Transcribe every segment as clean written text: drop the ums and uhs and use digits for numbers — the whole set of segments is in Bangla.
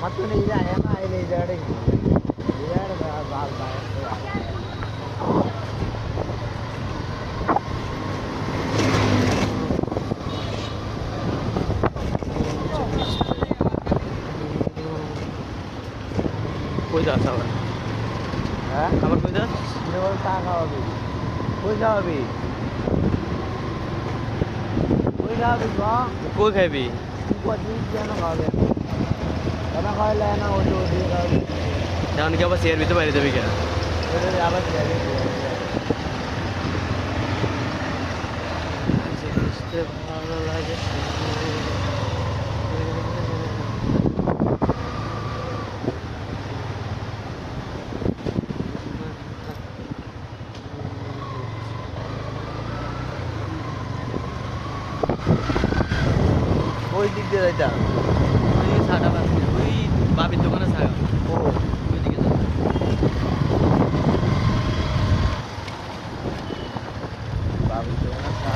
ಮತ್ತು ಇಲ್ಲ ಏನ ಇಲ್ಲ ಇದಾಡಿ ಇದಾಡ ಬಾಲ್ ಬಾಯ್ কই যাস আবার? হ্যাঁ আবার কই যাস? নেবল টাকা হবে কই যাবি কই যাবি গো কই খাইবি? কই দিন কেন খাবে কেন খাইলে না ওটি ওটি খাবে এখন কি আবার চেয়ার ভিতরে বাইরে যাবি কেন? এটা আবার যাবে ভালো লাগে ওই দিক দিয়ে যাইতাম ওই ছাটা পাচ্ছি ওই বাবির দোকানে ছাগা ও ওইদিকে যা বাবু তো না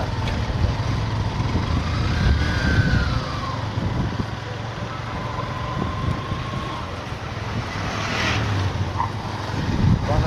কোন